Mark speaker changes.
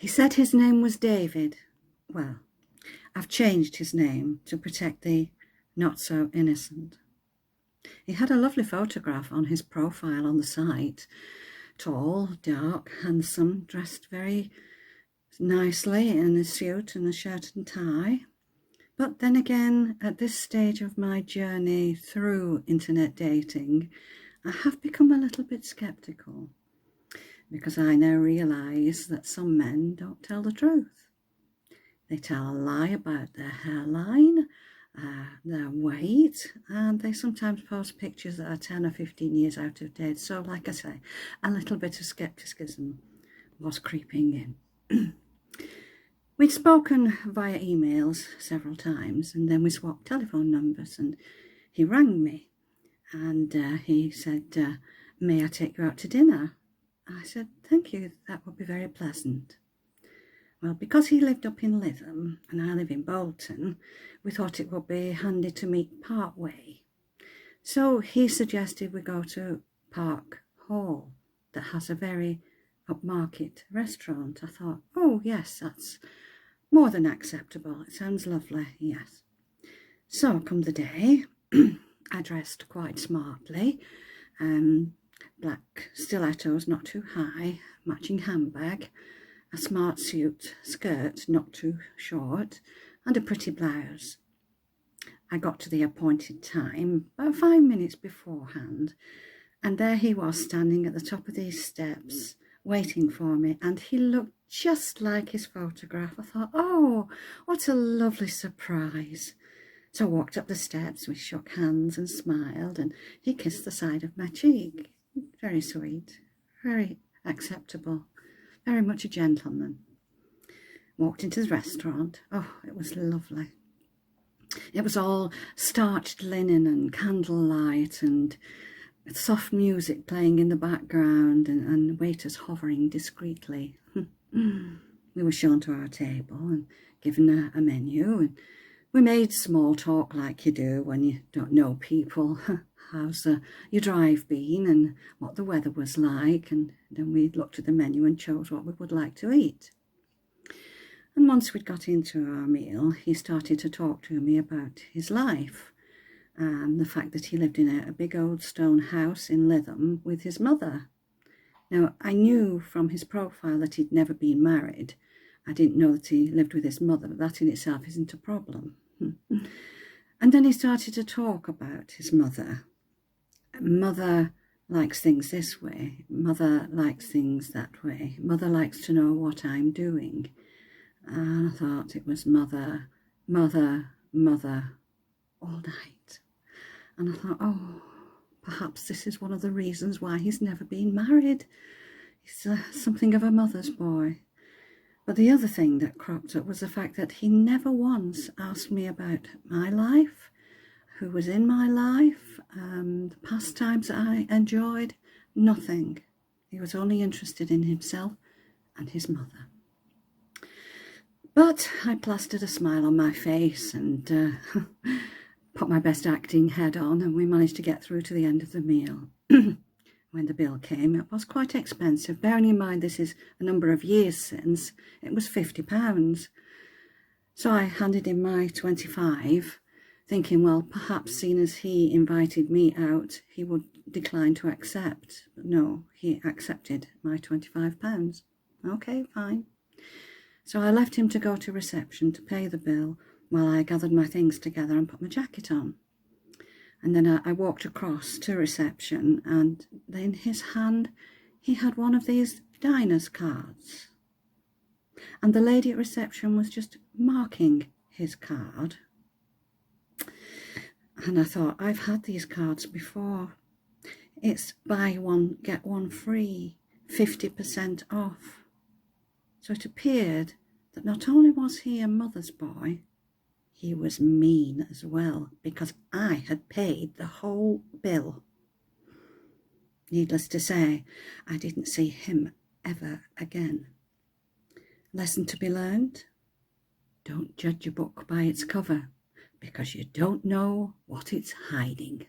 Speaker 1: He said his name was David. Well, I've changed his name to protect the not-so-innocent. He had a lovely photograph on his profile on the site. Tall, dark, handsome, dressed very nicely in a suit and a shirt and tie. But then again, at this stage of my journey through internet dating, I have become a little bit sceptical, because I now realise that some men don't tell the truth. They tell a lie about their hairline, their weight, and they sometimes post pictures that are 10 or 15 years out of date. So, like I say, a little bit of scepticism was creeping in. We'd spoken via emails several times, and then we swapped telephone numbers, and he rang me, and he said, may I take you out to dinner? I said, thank you, that would be very pleasant. Well, because he lived up in Lytham and I live in Bolton, we thought it would be handy to meet part way. So he suggested we go to Park Hall, that has a very upmarket restaurant. I thought, oh yes, that's more than acceptable. It sounds lovely, yes. So come the day, I dressed quite smartly. Black stilettos, not too high, matching handbag, a smart suit, skirt, not too short, and a pretty blouse. I got to the appointed time, about 5 minutes beforehand, and there he was standing at the top of these steps, waiting for me, and he looked just like his photograph. I thought, oh, what a lovely surprise. So I walked up the steps, we shook hands and smiled, and he kissed the side of my cheek. Very sweet, very acceptable, very much a gentleman. Walked into the restaurant. Oh, it was lovely. It was all starched linen and candlelight and soft music playing in the background and waiters hovering discreetly. We were shown to our table and given a menu, and we made small talk like you do when you don't know people. How's your drive been and what the weather was like, and then we looked at the menu and chose what we would like to eat. And once we'd got into our meal, he started to talk to me about his life and the fact that he lived in a big old stone house in Lytham with his mother. Now, I knew from his profile that he'd never been married. I didn't know that he lived with his mother, but that in itself isn't a problem. And then he started to talk about his mother. Mother likes things this way. Mother likes things that way. Mother likes to know what I'm doing. And I thought it was mother, mother, mother all night. And I thought, oh, perhaps this is one of the reasons why he's never been married. He's something of a mother's boy. But the other thing that cropped up was the fact that he never once asked me about my life, who was in my life, the pastimes that I enjoyed, nothing. He was only interested in himself and his mother. But I plastered a smile on my face and put my best acting head on, and we managed to get through to the end of the meal. When the bill came, it was quite expensive. Bearing in mind this is a number of years since, it was £50. So I handed him my 25, thinking, well, perhaps seeing as he invited me out, he would decline to accept. But no, he accepted my £25. Okay, fine. So I left him to go to reception to pay the bill while I gathered my things together and put my jacket on. And then I walked across to reception, and in his hand he had one of these diners cards. And the lady at reception was just marking his card. And I thought, I've had these cards before. It's buy one, get one free, 50% off. So it appeared that not only was he a mother's boy, he was mean as well, because I had paid the whole bill. Needless to say, I didn't see him ever again. Lesson to be learned: don't judge a book by its cover, because you don't know what it's hiding.